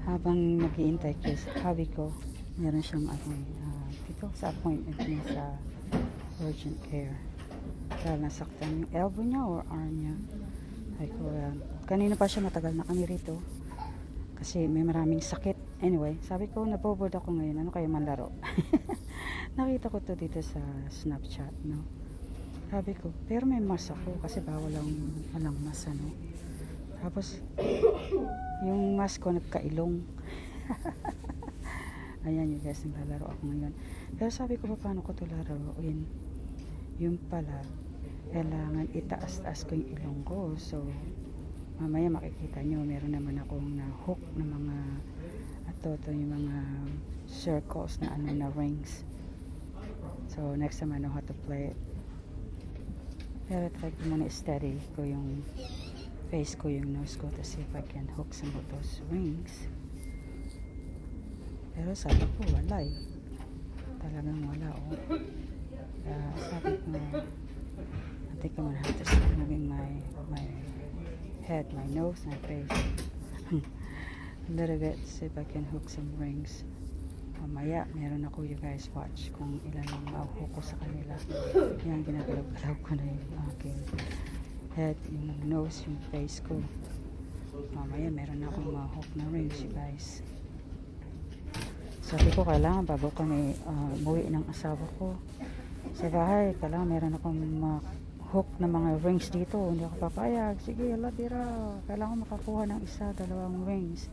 Habang nag-iintay ko sa hubby ko, meron siyang dito sa appointment niya sa urgent care. Dahil nasaktan yung elbow niya or arm niya. Ay ko, kanina pa siya, matagal na kami rito. Kasi may maraming sakit. Anyway, sabi ko, naboboard ako ngayon. Ano kayo manlaro? Nakita ko to dito sa Snapchat, no? Sabi ko, pero may mask ako kasi bawal walang mask, ano? Tapos, yung mask ko nagkailong. Ayan yung guys, naglalaro ako ngayon. Pero sabi ko, paano ko ito laruin? Yung pala, kailangan itaas-taas ko yung ilong ko. So, mamaya makikita nyo, meron naman akong na-hook na mga yung mga circles na na rings. So, next time I know how to play it. Pero try ko muna steady ko yung face ko, yung nose ko to see if I can hook some of those rings. Pero sabi ko, wala eh. Talagang wala, oh. Sabi ko, I think I'm gonna have to start moving my head, my nose, my face. A little bit, see if I can hook some rings. Mamaya, meron ako, you guys watch kung ilan ang mahuhook ko sa kanila. Yan, ginagalaw-galaw ko na yung aking head, yung nose, yung face ko. Mamaya, meron akong mahuhook na rings, you guys. Sabi ko, kailangan bago kami umuwi ng asawa ko sa bahay, kailangan meron akong hook na mga rings dito. Hindi ako papayag. Sige, labira. Kailangan makakuha ng isa, dalawang rings.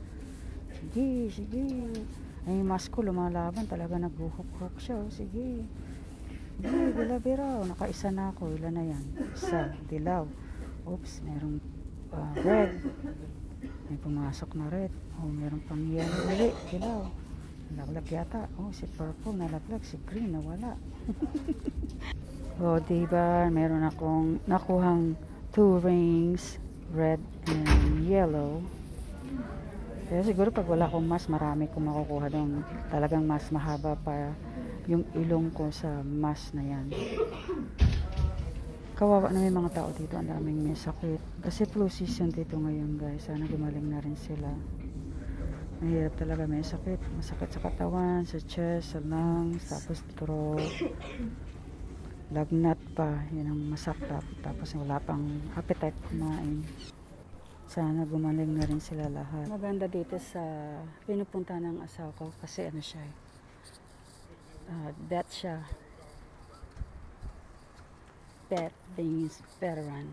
Sige. Ay, yung mask ko lumalaban. Talaga nag-hook siya. Sige, labira. Nakaisa na ako. Ilan na yan? Isa, dilaw. Oops, merong red. May pumasok na red. Meron pang yellow ulit. Dilaw. Nalaglag yata. Si purple nalaglag. Si green nawala. Diba, meron akong nakuhang 2 rings, red and yellow. Pero siguro pag wala akong mas, marami kong makukuha doon. Talagang mas mahaba pa yung ilong ko sa mas na yan. Kawawa na may mga tao dito. Ang daming may sakit. Kasi flu season dito ngayon, guys. Sana gumaling na rin sila. Mahirap talaga, may sakit. Masakit sa katawan, sa chest, sa lungs, tapos throat. Lagnat pa. Yan ang masakit. Tapos wala pang appetite kumain. Sana gumaling na rin sila lahat. Maganda dito sa pinupunta ng asawa ko kasi ano siya, vet siya. Vet means veteran.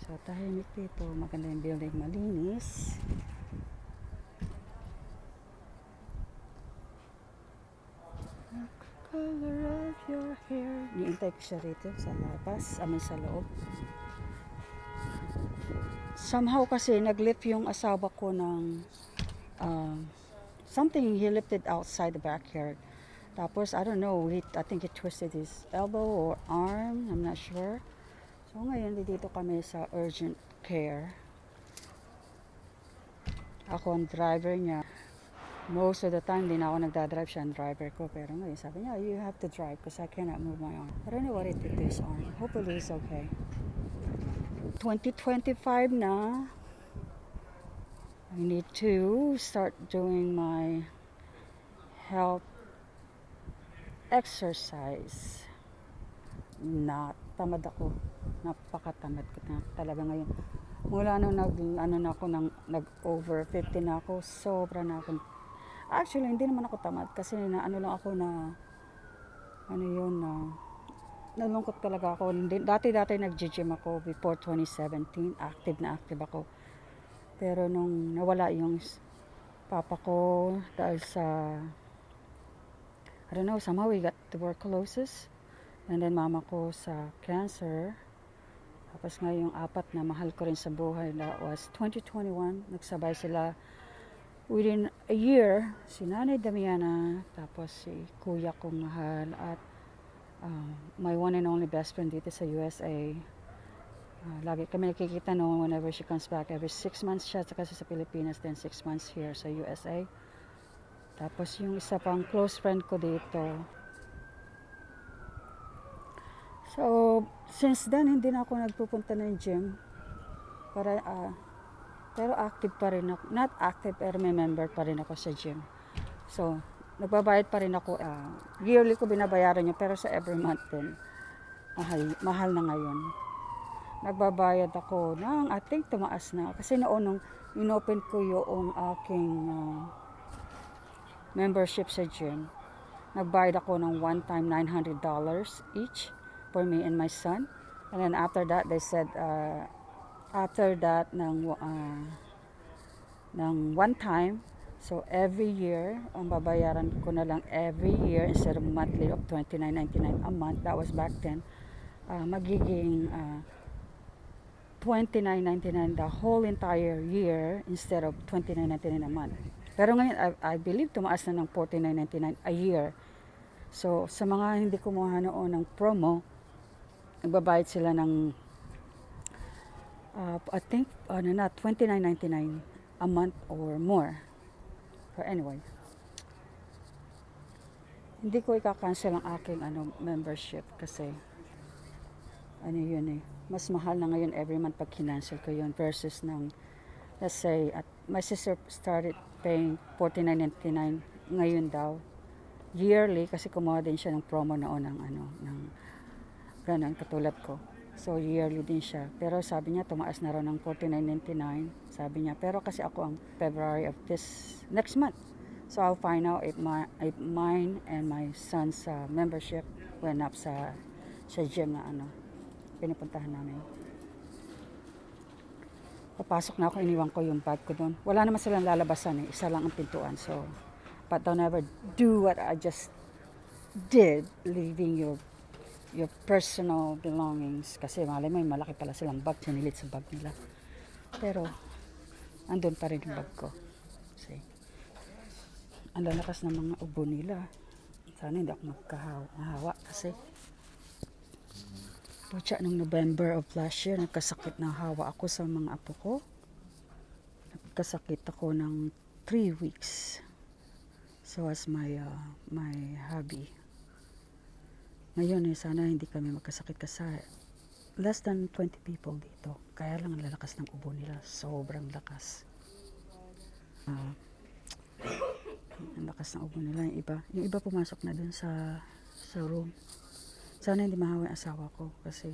So tahimik dito, maganda yung building, malinis. Color of your hair. Niintay ko siya rito sa labas, sa loob. Somehow kasi naglift yung asawa ko ng something he lifted outside the backyard. Tapos I don't know, I think he twisted his elbow or arm, I'm not sure. So ngayon dito kami sa urgent care. Ako ang driver niya. Most of the time din ako nagdadrive, siya ang driver ko. Pero ngayon sabi niya, you have to drive because I cannot move my arm. I don't know what it did to his arm. Hopefully it's okay. 2025 na. I need to start doing my health exercise. Tamad ako. Napakatamad ko na talaga ngayon. Mula nung nag-over 50 na ako, sobra na ako. Actually, hindi naman ako tamad kasi nalungkot talaga ako. Dati nag-gym ako before 2017. Active ako. Pero nung nawala yung papa ko dahil sa, I don't know, somehow we got tuberculosis. And then mama ko sa cancer. Tapos nga yung 4 na mahal ko rin sa buhay, that was 2021. Nagsabay sila within a year. Si Nanay Damiana, tapos si kuya kong mahal, at my one and only best friend dito sa USA. Lagi kami nakikita whenever she comes back. Every 6 months siya sa Pilipinas, then 6 months here sa USA. Tapos yung isa pang close friend ko dito. So, since then, hindi na ako nagpupunta ng gym. Pero active pa rin ako. Not active, pero may member pa rin ako sa gym. So, nagbabayad pa rin ako. Yearly ko binabayaran yun, pero sa every month din. Mahal na ngayon. Nagbabayad ako ng, I think tumaas na. Kasi noon nung inopen ko yung aking membership sa gym, nagbayad ako ng one time $900 each for me and my son. And then after that, they said, after that ng one time, so every year, ang babayaran ko na lang every year instead of monthly of $29.99 a month, that was back then, magiging $29.99 the whole entire year instead of $29.99 a month. Pero ngayon, I believe tumaas na ng $49.99 a year. So, sa mga hindi kumuha noon ng promo, nagbabayad sila ng I think $29.99 a month or more. So anyway, hindi ko ika-cancel ang aking membership kasi yun mas mahal na ngayon every month pag kinancel ko yun versus ng, let's say, my sister started paying $49.99 ngayon daw yearly kasi kumuha din siya ng promo noon ng ganun katulad ko. So, yearly din siya. Pero sabi niya, tumaas na raw ng $49.99. Sabi niya, pero kasi ako ang February of this next month. So, I'll find out if mine and my son's membership went up sa gym na pinupuntahan namin. Papasok na ako, iniwan ko yung bag ko doon. Wala naman silang lalabasan Isa lang ang pintuan. So, but don't ever do what I just did, leaving your personal belongings kasi malay mo malaki pala silang bag, sinilit sa bag nila, pero andun pa rin yung bag ko. See, ang lalakas ng mga ubo nila. Sana hindi ako magkahawa kasi putya nung November of last year nagkasakit ng hawa ako sa mga apo ko. Nagkasakit ako ng 3 weeks. So as my hobby. Ngayon sana hindi kami magkasakit kasi less than 20 people dito. Kaya lang ang lalakas ng ubo nila. Sobrang lakas. Ang lakas ng ubo nila. Yung iba pumasok na dun sa room. Sana hindi mahawa yung asawa ko kasi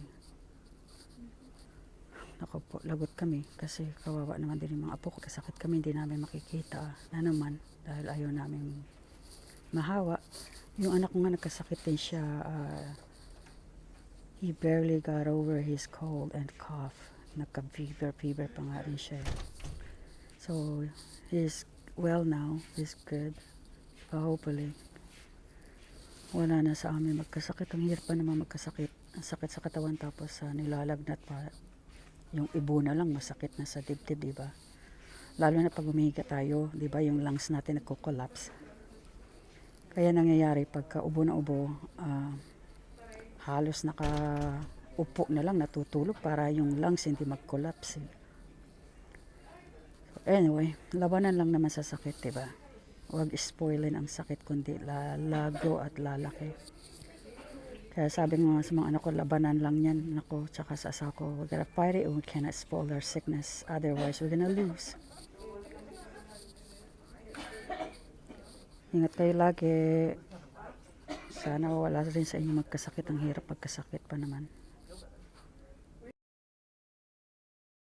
lagot kami kasi kawawa naman din yung mga apo ko. Kasakit kami, hindi namin makikita na naman dahil ayaw namin mahawa. Yung anak ko nga nagkasakit din siya. He barely got over his cold and cough. Nagka-fever pa nga rin siya. So, he's well now. He's good. Hopefully, wala na sa amin magkasakit. Ang hirap pa naman magkasakit. Ang sakit sa katawan tapos nilalagnat pa. Yung ibo na lang masakit na sa dibdib, diba? Lalo na pag umihiga tayo, diba? Yung lungs natin nagko-collapse. Kaya nangyayari pagka ubo na ubo, halos nakaupo na lang, natutulog para yung lungs hindi mag-collapse. So anyway, labanan lang naman sa sakit, diba? Huwag spoilin ang sakit kundi lalago at lalaki. Kaya sabi nga sa mga anak ko, labanan lang yan. Ako, tsaka sa asawa ko, we gotta fight it and we cannot spoil their sickness. Otherwise, we're gonna lose. Ingat kayo lagi. Sana wala rin sa inyo magkasakit. Ang hirap pagkasakit pa naman.